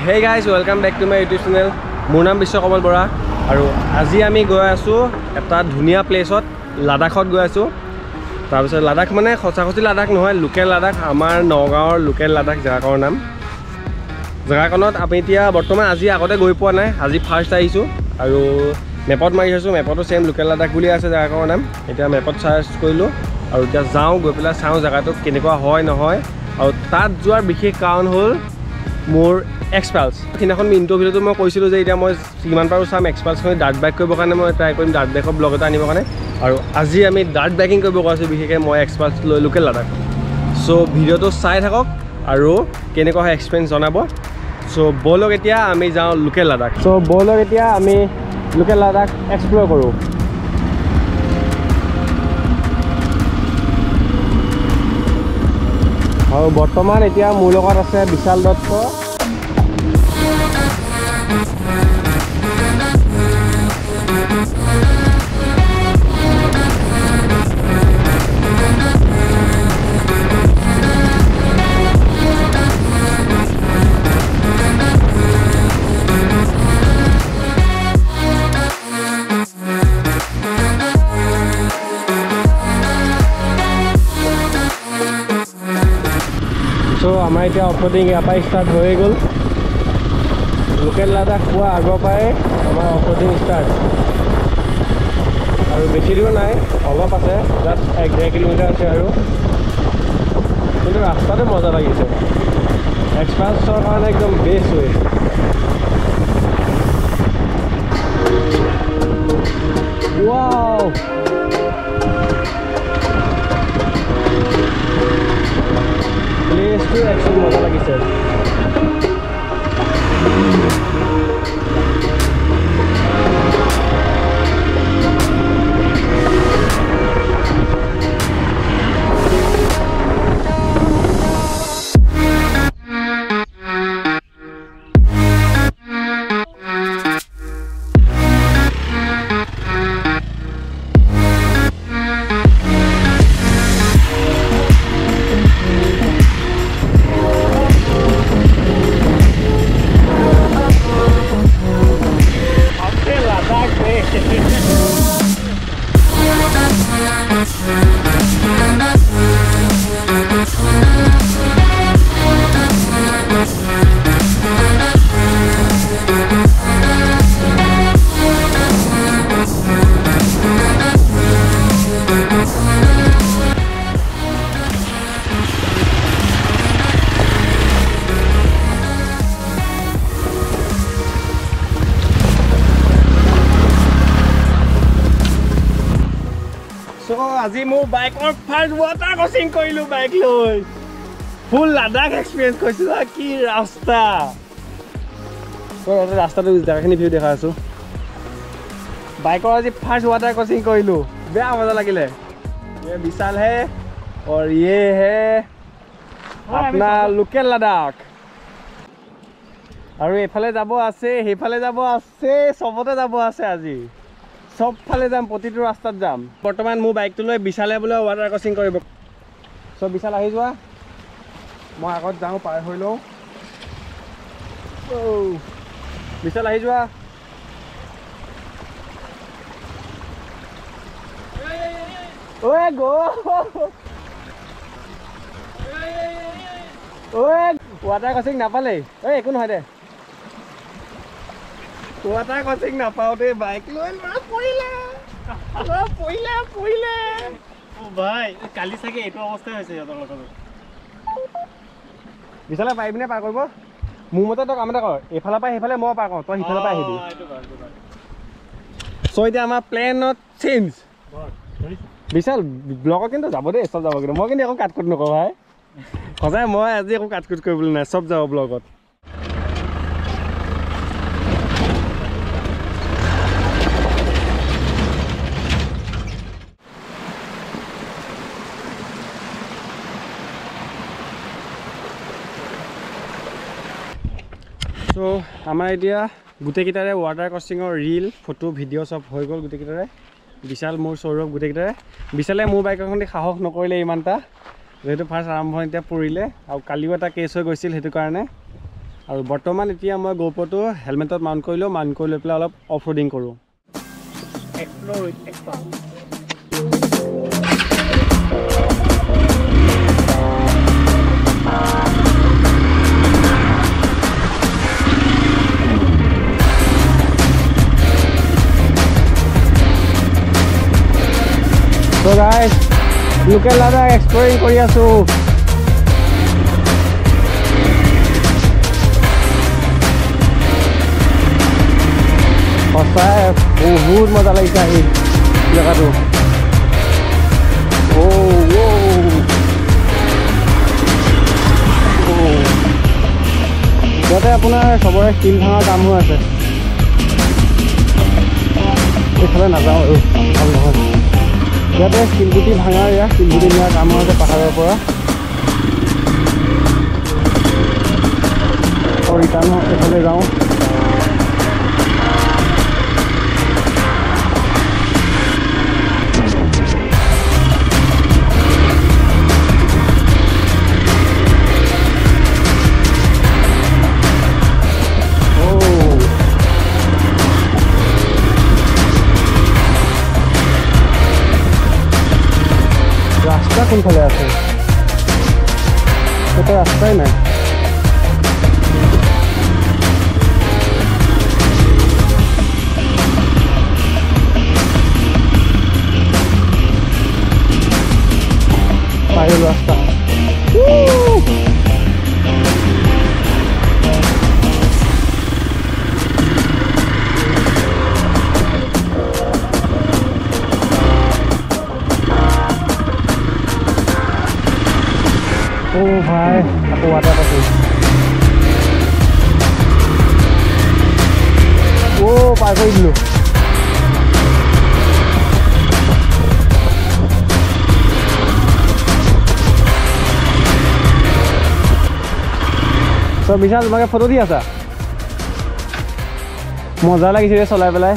Hey guys, welcome back to my YouTube channel. মোৰ নাম বিশ্বকমল বৰা আৰু আজি আমি গৈ আছো এটা ধুনিয়া প্লেছত লাডাখত গৈ আছো তাৰ পিছত লাডাখ মানে খচাখচি লাডাখ নহয় লোকেল লাডাখ আমাৰ নগাঁৱৰ লোকেল লাডাখ জাগাৰ নাম জাগাখনত আমি এতিয়া বৰ্তমান আজি আগতে গৈ পোৱা নাই আজি ফাৰ্ষ্ট আহিছো আৰু মেপত মাৰি আছো মেপতো সেম লোকেল লাডাখ বুলি আছে জাগাৰ নাম এতিয়া মেপত সাৰ্চ কৰিলো আৰু এতিয়া যাও গৈ পেলা চাও জাগাটো কেনেকুৱা হয় নহয় আৰু তাত যোৱাৰ বিশেষ কাৰণ হ'ল মোৰ এক্সপালছ সিনাখন ইণ্টাৰভিউটো মই কৈছিলো যে এতিয়া মই কিমান পাৰো চাম এক্সপালছখন ডাৰ্ট বাইক কৰিব কাৰণে মই ট্ৰাই কৰিম ডাৰ্ট বাইকৰ ব্লগ এটা আনিবৰ কাৰণে আৰু আজি আমি ডাৰ্ট বাইকিং কৰিব গৈছো বিশেষকৈ মই এক্সপালছ লৈ লোকেল লাডাখ সো ভিডিঅ'টো চাই থাকক আৰু কেনেকুৱা হয় এক্সপেৰিয়েঞ্চ জনাব সো বলক এতিয়া আমি যাওঁ লোকেল লাডাখ সো বলক এতিয়া আমি লোকেল লাডাখ এক্সপ্ল'ৰ কৰোঁ আৰু বৰ্তমান এতিয়া মোৰ লগত আছে বিশাল দত্ত আমাৰ এতিয়া অফৰোডিং ইয়াৰ পৰা ষ্টাৰ্ট হৈ গ'ল লোকেল লাডাখ পোৱা আগৰ পৰাই আমাৰ অফৰোডিং ষ্টাৰ্ট আৰু বেছি দূৰ নাই অলপ আছে জাষ্ট 1-1.5 কিলোমিটাৰ আছে আৰু কিন্তু ৰাস্তাটো মজা লাগিছে এক্সপালছৰ কাৰণে একদম বেষ্ট হৈ ৱাও প্লেসটো একদম মজা লাগিছে আজি মোৰ বাইকৰ ফাৰ্ষ্ট ৱাটাৰ ক্ৰছিং কৰিলো বাইক লৈ ফুল লাডাখ এক্সপিৰিয়েঞ্চ কৰিছো কি ৰাস্তা ৰাস্তাটো জেগাখিনি ভিউ দেখা আছো বাইকৰ আজি ফাৰ্ষ্ট ৱাটাৰ ক্ৰছিং কৰিলো বেয়া মজা লাগিলে ये विशाल है और ये है अपना लोकल लाडाख আৰু এফালে যাব আছে হেফালে যাব আছে সবতে যাব আছে আজি সব ফালে যাম প্ৰতিটো ৰাস্তাত যাম বৰ্তমান মোৰ বাইকটো লৈ বিশালে বোলে ৱাটাৰ ক্ৰছিং কৰিব সব বিশাল আহি যোৱা মই আগত যাওঁ পাৰ হৈ লওঁ বিশাল আহি যোৱা ঐ গো ঐ ৱাটাৰ ক্ৰছিং নাপালে ঐ একো নহয় দে ৱাটাৰ ক্ৰছিং নাপাওঁতে বাইক লৈ পৰিলে ও ভাই কালি চাগে এইটো অৱস্থা হৈছে সিহঁতৰ লগত বিশালে পাৰিবিনে পাৰ কৰিব মোৰ মতে তই কাম এটা কৰ এইফালৰ পৰা সেইফালে মই পাৰ কৰোঁ তই সিফালৰ পৰা আহিবি চ' এতিয়া আমাৰ প্লেনত চেঞ্জ বিশাল ব্লগত কিন্তু যাব দেই চব যাব কিন্তু মই কিন্তু একো কাটকুট নকৰোঁ ভাই সঁচাই মই আজি একো কাটকুট কৰিবলৈ নাই চব যাব ব্লগত তো আমাৰ এতিয়া গোটেইকেইটাৰে ৱাটাৰ ক্ৰছিঙৰ ৰীল ফটো ভিডিঅ' চব হৈ গ'ল গোটেইকেইটাৰে বিশাল মোৰ সৌৰভ গোটেইকেইটাৰে বিশালে মোৰ বাইকখন সাহস নকৰিলে ইমানটা যেহেতু ফাৰ্ষ্ট আৰম্ভণিতে পৰিলে আৰু কালিও এটা কেছ হৈ গৈছিল সেইটো কাৰণে আৰু বৰ্তমান এতিয়া মই GoPro-টো হেলমেটত মাউণ্ট কৰিলোঁ, মাউণ্ট কৰি লৈ পেলাই অলপ অফ ৰোডিং কৰোঁ। Explore with expert. So guys, local Ladakh exploring কৰি আছো। সঁচাই বহুত মজা লাগিছে আহি জেগাটো। ইয়াতে আপোনাৰ চবৰে শিল ভাঙা কাম হৈ আছে। এইফালে নাযাওঁ আৰু ভাল নহয়। ইয়াতে শিলগুটি ভাঙা শিলগুটি নিয়া কাম হৈ আছে পাহাৰৰ পৰা। ৰিটাৰ্ণ এইফালে যাওঁ। রাস্তা কোনফালে আছে? এটা রাস্তাই নাই। পাইল রাস্তা। Oh ভাই aku water pasti. Oh পার করে দিল। So বিশাল তোমাকে ফটো দি আছা? মজা লাগিছে চলাই পেলাই।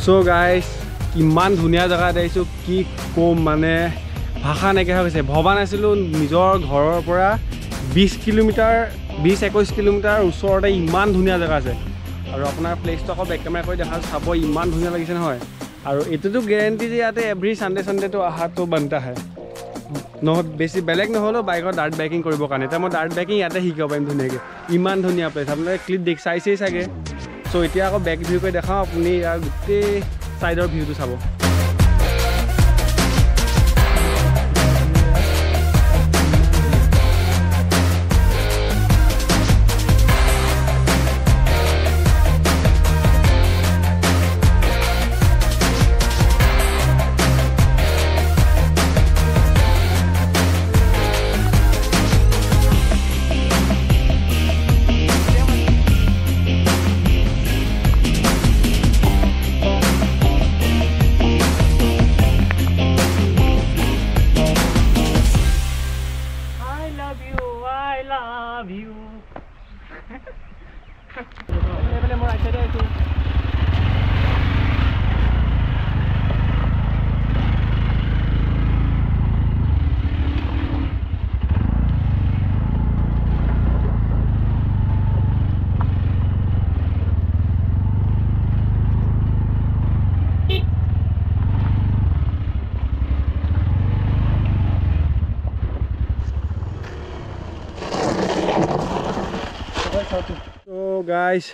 So guys, কিমান ধুনীয়া জায়গা দেখিছো কি কম মানে ভাষা নাইকিয়া হৈ গৈছে। ভবা নাছিলোঁ নিজৰ ঘৰৰ পৰা 20 কিলোমিটাৰ 20-21 কিলোমিটাৰ ওচৰতে ইমান ধুনীয়া জেগা আছে। আৰু আপোনাৰ প্লেচটো আকৌ বেক কেমেৰা কৰি দেখা চাব ইমান ধুনীয়া লাগিছে নহয়। আৰু এইটোতো গেৰেণ্টি যে ইয়াতে এভৰি চানডেটো অহাটো বনতা হয় বেছি বেলেগ নহ'লেও বাইকত ডাৰ্ট বাইকিং কৰিবৰ কাৰণে। এতিয়া মই ডাৰ্ট বাইকিং ইয়াতে শিকিব পাৰিম ধুনীয়াকৈ। ইমান ধুনীয়া প্লেচ আপোনালোকে ক্লিপ চাইছেই চাগে। চ' এতিয়া আকৌ বেক ভিউ কৰি দেখাওঁ, আপুনি ইয়াৰ গোটেই ছাইডৰ ভিউটো চাব। So guys,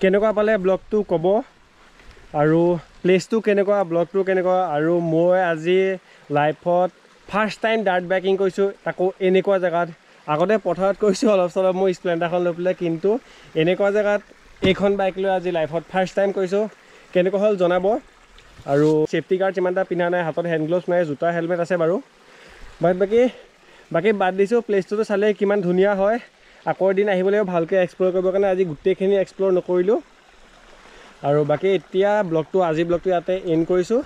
কেনেকুৱা পালে ব্লগটো ক'ব আৰু প্লেচটো কেনেকুৱা, ব্লগটো কেনেকুৱা। আৰু মই আজি লাইফত ফাৰ্ষ্ট টাইম ডাৰ্ট বাইকিং কৰিছোঁ, তাকো এনেকুৱা জেগাত। আগতে পথাৰত কৰিছোঁ অলপ চলপ মই স্প্লেণ্ডাৰখন লৈ পেলাই, কিন্তু এনেকুৱা জেগাত এইখন বাইক লৈ আজি লাইফত ফাৰ্ষ্ট টাইম কৰিছোঁ। কেনেকুৱা হ'ল জনাব। আৰু ছেফটি গাৰ্ড ইমান এটা পিন্ধা নাই, হাতত হেণ্ড গ্ল'ভছ নাই, জোতা হেলমেট আছে বাৰু। বাকী বাদ দিছোঁ। প্লেচটোতো চালে কিমান ধুনীয়া হয়। আকৌ এদিন আহিব লাগিব ভালকৈ এক্সপ্ল'ৰ কৰিবৰ কাৰণে। আজি গোটেইখিনি এক্সপ্ল'ৰ নকৰিলোঁ। আৰু বাকী এতিয়া আজি ব্লগটো ইয়াতে এণ্ড কৰিছোঁ।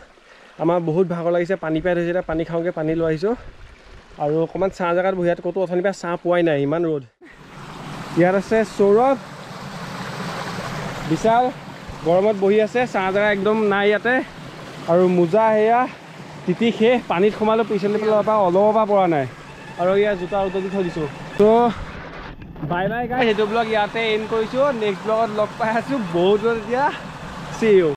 আমাৰ বহুত ভাগৰ লাগিছে, পানী পাই থৈছে, এতিয়া পানী খাওঁগৈ, পানী লৈ আহিছোঁ। আৰু অকণমান ছাঁ জেগাত বহি, ইয়াত ক'তো অথনিৰ পৰা ছাঁ পোৱাই নাই, ইমান ৰ'দ। ইয়াত আছে সৌৰভ, বিশাল গৰমত বহি আছে, ছাঁ জেগা একদম নাই ইয়াতে। আৰু মোজা সেয়া তিতি শেষ, পানীত সোমালোঁ, পিছলি পেলাই অলপৰ পৰা পৰা নাই। আৰু ইয়াত জোতা উতলি থৈ দিছোঁ। ত' বাই বাই গাইজ, সেইটো ব্লগ ইয়াতে এণ্ড কৰিছোঁ। নেক্সট ব্লগত লগ পাই আছোঁ বহুত এতিয়া। See U.